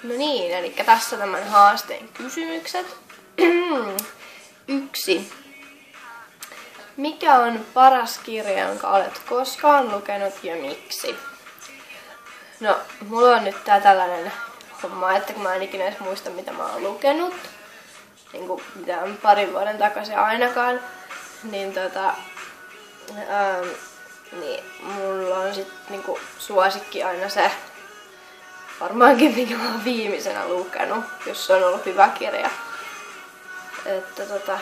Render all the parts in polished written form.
No niin, eli tässä tämän haasteen kysymykset. 1. Mikä on paras kirja, jonka olet koskaan lukenut ja miksi? No, mulla on nyt tää tällainen homma, että kun mä en ikinä edes muista, mitä mä oon lukenut, niin kuin mitään parin vuoden takaisin ainakaan, niin niin mulla on sit niinku suosikki aina se, varmaankin mikä mä oon viimeisenä lukenut, jos se on ollut hyvä kirja. Että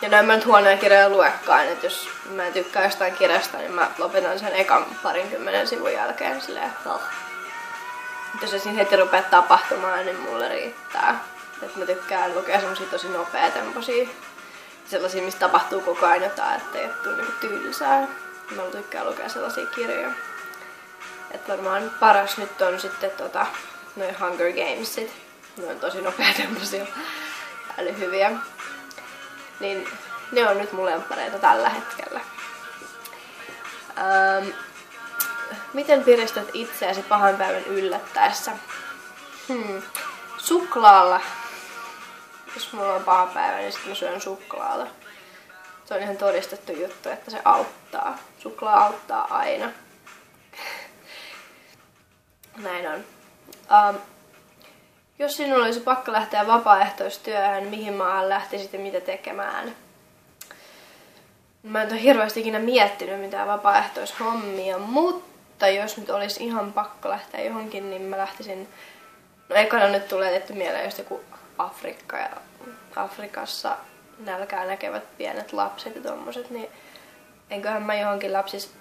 ja näin mä nyt huonoja kirjoja luekaan, että jos mä en tykkää jostain kirjasta, niin mä lopetan sen ekan 20 sivun jälkeen silleen, että jos se siinä heti rupeaa tapahtumaan, niin mulle riittää. Että mä tykkään lukea semmosia tosi nopeatempoisia, sellaisia, mistä tapahtuu koko ajan jotain, ettei tule niinku tylsää. Mä tykkään lukea sellaisia kirjoja. Että varmaan paras nyt on sitten noin Hunger Gamesit. Ne on tosi nopeatempoisia, älyhyviä. Niin ne on nyt mun lemppareita tällä hetkellä. Miten piristät itseäsi pahan päivän yllättäessä? Suklaalla. Jos mulla on paha päivä, niin sitten mä syön suklaalla. Se on ihan todistettu juttu, että se auttaa. Suklaa auttaa aina. Näin on. Jos sinulla olisi pakko lähteä vapaaehtoistyöhön, mihin maahan lähtisit ja mitä tekemään? Mä en ole hirveästi ikinä miettinyt mitään vapaaehtoishommia, mutta jos nyt olisi ihan pakko lähteä johonkin, niin mä lähtisin... No ekana nyt tulee tehty mieleen just joku Afrikka ja Afrikassa nälkää näkevät pienet lapset ja tommoset, niin enköhän mä johonkin lähtisi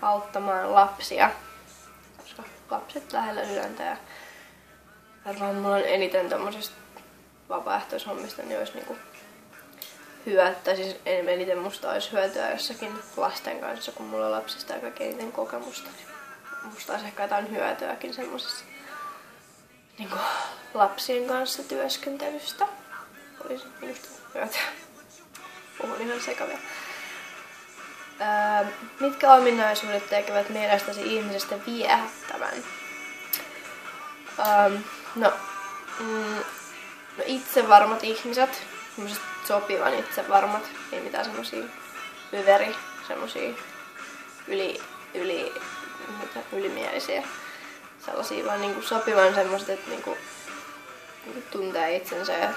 auttamaan lapsia, koska lapset lähellä sydäntä ja varmaan mulla on eniten tommosesta vapaaehtoishommista, niin olisi niinku hyötyä, siis eniten musta olisi hyötyä jossakin lasten kanssa, kun mulla on lapsista aika eniten kokemusta. Musta olisi ehkä jotain hyötyäkin semmosessa niinku lapsien kanssa työskentelystä. Olisi minusta hyötyä. Puhun ihan sekavia. Mitkä ominaisuudet tekevät mielestäsi ihmisestä viehättävän? No itsevarmat ihmiset, semmoiset sopivan itsevarmat, ei mitään semmosia semmosia ylimielisiä. Sellaisia vaan niinku sopivan semmoiset, että niinku tuntee itsensä ja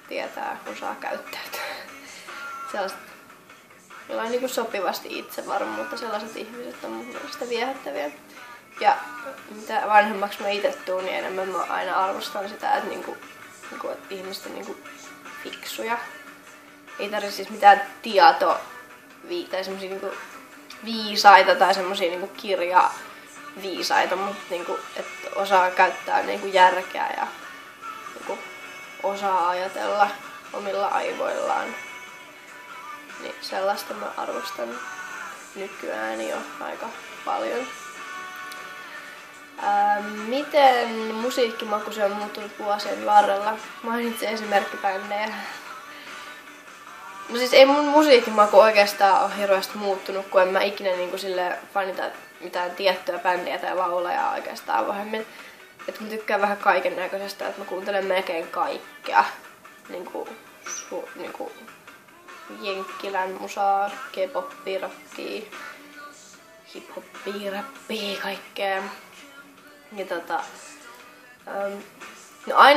tietää, osaa käyttäytyä. Sellaiset, joilla on niinku sopivasti itsevarmuutta, sellaiset ihmiset on mun mielestä viehättäviä. Ja mitä vanhemmaksi mä itse tuun, niin enemmän mä aina arvostan sitä, että että ihmiset on niinku fiksuja. Ei tarvitse siis mitään tai semmosia niinku viisaita tai semmosia niinku kirjaviisaita, mutta niinku, että osaa käyttää niinku järkeä ja niinku osaa ajatella omilla aivoillaan. Niin sellaista mä arvostan nykyään jo aika paljon. Miten musiikkimakusi on muuttunut vuosien varrella? Mainitsin esimerkkibändejä. No siis ei mun musiikkimaku oikeastaan ole hirveästi muuttunut, kun en mä ikinä niinku fanita mitään tiettyä bändiä tai laulajaa oikeastaan vähemmän. Että mä tykkään vähän kaiken näköisestä, että mä kuuntelen melkein kaikkea. Niinku jenkkilän musaa, K-poppia, rockia, hip-hoppia, rappia, kaikkea. Ja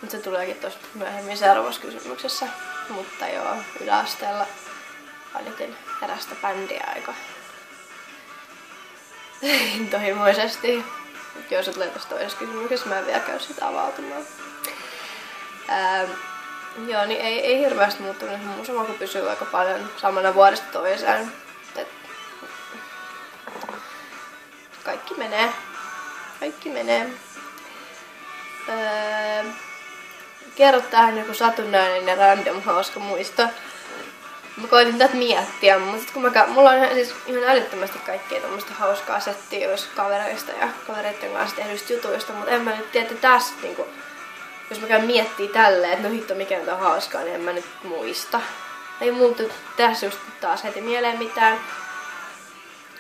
nyt se tuleekin tosta myöhemmin seuraavassa kysymyksessä, mutta joo, yläasteella fanitin erästä bändiä aika intohimoisesti. Jos se tulee tossa toisessa kysymyksessä, mä en vielä käy sitä avautumaan. Joo, niin ei hirveästi muuttunut. Mun sama kuin pysyy aika paljon samana vuodesta toiseen. Kaikki menee. Kerro tähän joku satunnainen ja random hauska muisto. Mä koitin tätä miettiä, mutta sit kun mulla on ihan älyttömästi kaikkea tommoista hauskaa settiä jos kavereista ja kavereiden kanssa tehdyistä jutuista, mutta en mä nyt tiedä tästä niinku, jos mä käyn miettii tälleen, että no hitto mikä nyt on hauskaa, niin en mä nyt muista. Ei mulla tässä just taas heti mieleen mitään.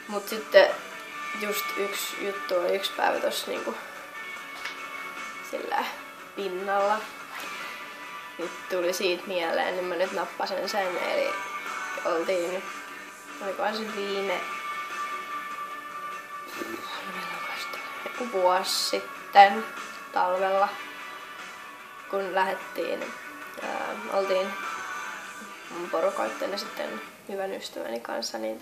Mut sitten just yksi juttu oli yksi päivä tossa niinku sillä pinnalla. Nyt tuli siitä mieleen, niin mä nyt nappasin sen, eli oltiin, olikohan se viime joku vuosi sitten talvella, kun lähdettiin, oltiin mun porukoitten ja sitten hyvän ystäväni kanssa niin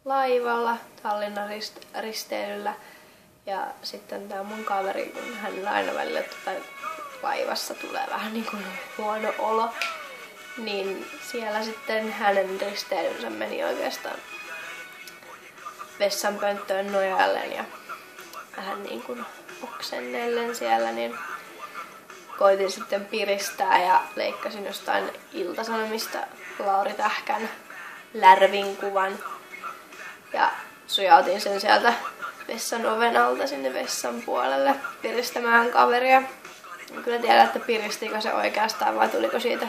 laivalla Tallinnan risteilyllä. Ja sitten tää mun kaveri, kun hänellä aina välillä laivassa tulee vähän niin kuin huono olo, niin siellä sitten hänen risteilynsä meni oikeastaan vessanpönttöön nojalleen ja vähän niin kuin oksennellen siellä, niin koitin sitten piristää ja leikkasin jostain Ilta-Sanomista Lauri Tähkän lärvin kuvan ja sujautin sen sieltä vessan oven alta sinne vessan puolelle piristämään kaveria. En kyllä tiedä, että piristikö se oikeastaan vai tuliko siitä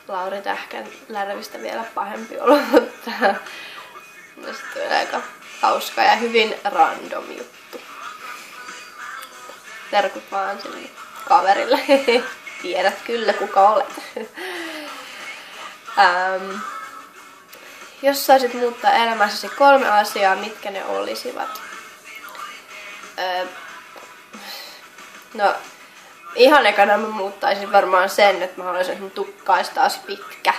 Lauri Tähkän lärvistä vielä pahempi olo, mutta se oli aika hauska ja hyvin random juttu. Terkut vaan sinne kaverille. Tiedät kyllä kuka olet. Jos saisit muuttaa elämässäsi 3 asiaa, mitkä ne olisivat? No, ihan ekana mä muuttaisin varmaan sen, että mä haluaisin, että mun tukka olisi taas pitkä.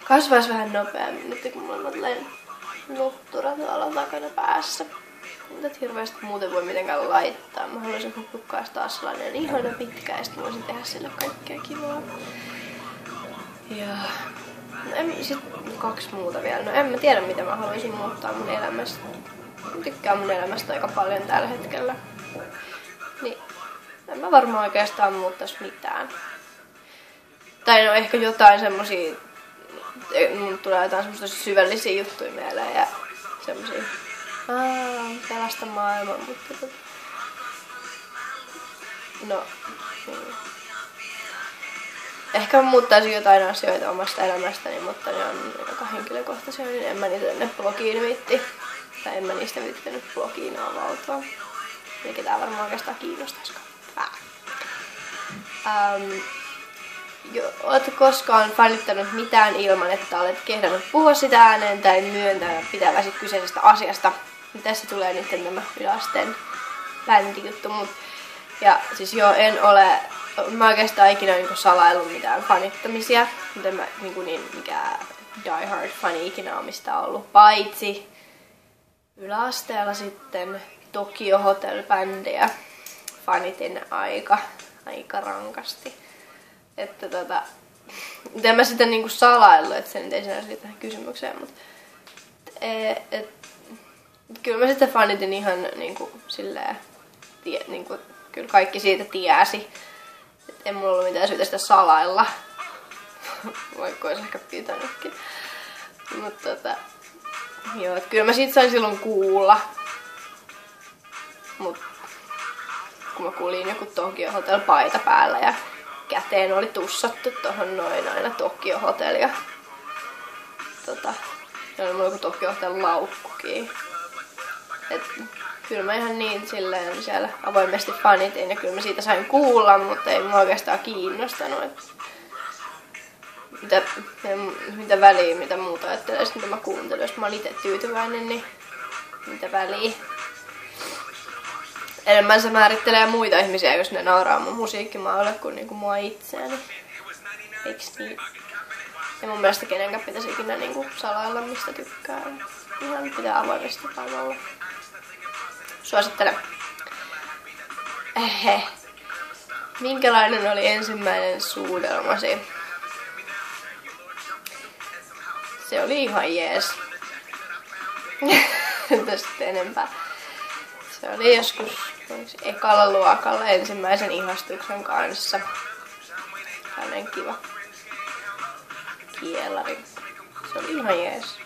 Kasvaisi vähän nopeammin nyt, kun mulla on nuttura tuolla takana päässä. Mutta hirveästi muuten voi mitenkään laittaa. Mä haluaisin, että mun tukka olisi taas sellainen ihana pitkä ja sitten voisin tehdä sille kaikkea kivaa. Ja sitten 2 muuta vielä. No en mä tiedä, mitä mä haluaisin muuttaa mun elämästä. Mä tykkään mun elämästä aika paljon tällä hetkellä. Niin en mä varmaan oikeastaan muuttais mitään. Tai no ehkä jotain semmosia, mun tulee jotain semmosia syvällisiä juttuja mieleen ja semmosia pelasta maailman, mutta no niin. Ehkä mä muuttaisin jotain asioita omasta elämästäni, mutta ne on aika henkilökohtaisia, niin en mä niitä tänne blogiin viitti. Tai en mä niistä viittänyt blogiin avautua. Eikä tää varmaan oikeastaan kiinnostaisikaan. Oletko koskaan fanittanut mitään ilman, että olet kehdannut puhua sitä ääneen tai myöntää pitäväsi kyseisestä asiasta? Tässä tulee nyt tämä yläasteen bändijuttu. Ja siis joo, en ole, mä oikeastaan ikinä niinku salaillut mitään fanittamisia, mutta en mä niin mikään Die Hard fani ikinä ole mistään ollut, paitsi yläasteella sitten Tokyo Hotel-bändiä fanitin aika rankasti. Että en mä sitä niinku salaillut, että se nyt ei sinänsä tähän kysymykseen, mutta kyllä mä sitä fanitin ihan niinku silleen, niinku, kyllä kaikki siitä tiesi. Et en mulla ollut mitään syytä sitä salailla, vaikka olisi ehkä pitänytkin. Mutta joo, kyllä mä siitä sain silloin kuulla. Mut kun mä kuulin joku Tokyo Hotel paita päällä ja käteen oli tussattu tohon noin aina Tokyo Hotel ja oli mulla joku Tokyo Hotel laukkukin. Et kyllä mä ihan niin silleen siellä avoimesti fanitin ja kyllä mä siitä sain kuulla, mutta ei mua oikeastaan kiinnostanut. Mitä väliä, mitä muuta ajattelee, mitä mä kuuntelin. Jos mä oon itse tyytyväinen, niin mitä väliä. Enemmän se määrittelee muita ihmisiä, jos ne nauraa mun musiikkimaalle kuin niinku mua itseäni. Eiks niin? Ja mun mielestä kenenkään pitäisi ikinä niinku salailla, mistä tykkää. Ihan pitää avoimesti vaan olla. Suosittelen. Minkälainen oli ensimmäinen suudelmasi? Se oli ihan jees. Tästä enempää. Se oli joskus ekalla luokalla ensimmäisen ihastuksen kanssa. Tällainen kiva kielari. Se oli ihan jees.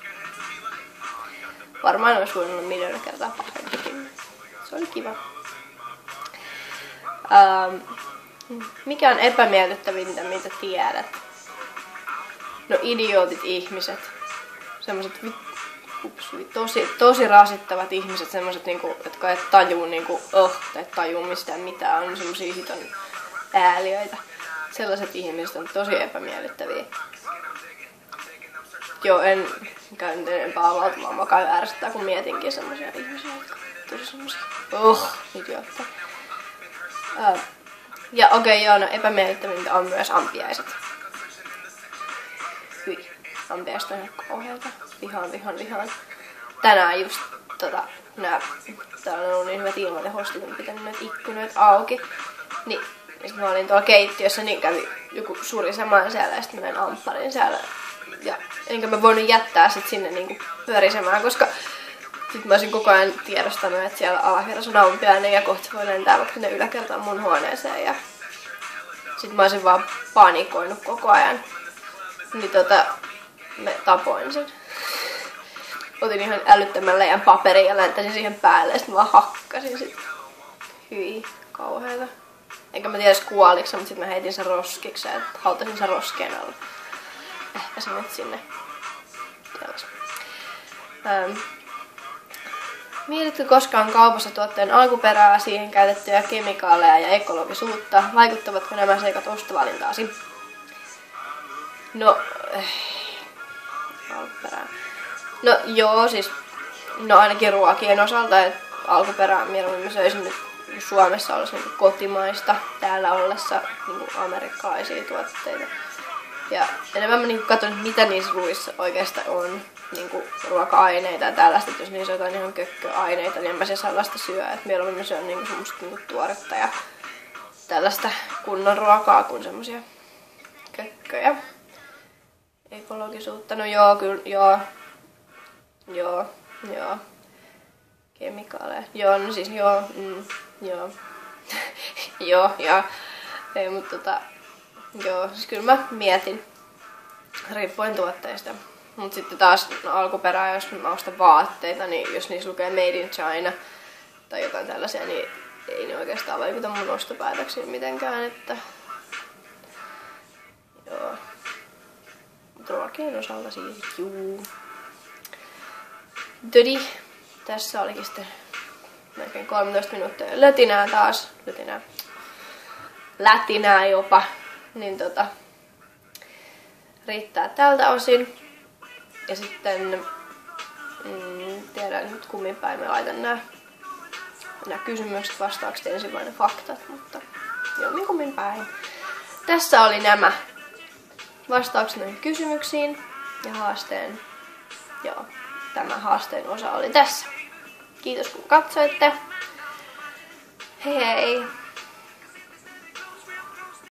Varmaan olisi voinut olla miljoona kertaa pahempikin. Se oli kiva. Mikä on epämiellyttävintä, mitä tiedät? No idiootit ihmiset. Semmoset tosi rasittavat ihmiset, semmoset niinku, jotka et tajuu niinku, tai tajuu mistään mitään, on semmosia hiton ääliöitä. Sellaiset ihmiset on tosi epämiellyttäviä. Joo, en käy nyt enempää avautumaan, mä käyn ärsyttää, kun mietinkin semmosia ihmisiä, jotka on tosi semmosia, idiootteja. Ja okei, joo, no epämiellyttävintä on myös ampiaiset. Hyi, ampiaiset on ihan kauheata. Vihaan. Tänään just täällä on ollut niin hyvät ilmat ja hostit on pitänyt noita ikkunoita auki. Niin, ja mä olin tuolla keittiössä, niin kävi joku surisemaan siellä ja sitten mä näin ampparin siellä. Ja enkä mä voinut jättää sit sinne niinku pyörisemään, koska sit mä olisin koko ajan tiedostanut, että siellä alakerrassa on ampiainen ja kohta voi lentää vaikka sinne yläkertaan mun huoneeseen. Ja sit mä olisin vaan panikoinut koko ajan. Niin mä tapoin sen. Otin ihan älyttömän läjän paperin ja läntäsin siihen päälle ja sit mä vaan hakkasin sit. Hyi, kauheeta. Enkä mä tiedä kuoliks, mutta sit mä heitin sen roskiksi ja hautasin sen roskeen alla. Ehkä se nyt sinne. Mietitkö koskaan kaupassa tuotteen alkuperää, siihen käytettyjä kemikaaleja ja ekologisuutta? Vaikuttavatko nämä seikat ostovalintaasi? No, alkuperää. No joo, siis no ainakin ruokien osalta, että alkuperää mieluummin mä söisin nyt Suomessa olisi niin kotimaista, täällä ollessa niin amerikkalaisia tuotteita. Ja enemmän mä niin katson, mitä niissä ruuissa oikeastaan on niin ruoka-aineita ja tällaista, että jos niissä on jotain ihan kökköaineita, niin en mä se sellaista syö. Että mieluummin mä syön niin semmoista niin tuoretta ja tällaista kunnon ruokaa kuin semmosia kökköjä. Ekologisuutta, no joo, kyllä, joo. Kemikaaleja, joo, no siis joo, joo. Ei, mutta joo, siis kyllä mä mietin, riippuen tuotteista. Mut sitten taas alkuperää, jos mä ostan vaatteita, niin jos niissä lukee Made in China tai jotain tällaisia, niin ei ne oikeastaan vaikuta mun ostopäätöksiin mitenkään, että joo. Ruokien osalta siis juu. Tässä olikin sitten melkein 13 minuuttia lötinää taas. Lätinää jopa. Niin riittää tältä osin. Ja sitten tiedän nyt kummin päin mä laitan nämä kysymykset vastaukset ensin vain ne faktat, mutta jommin päin. Tässä oli nämä vastaukset näihin kysymyksiin ja haasteen. Joo, tämä haasteen osa oli tässä. Kiitos kun katsoitte. Hei hei!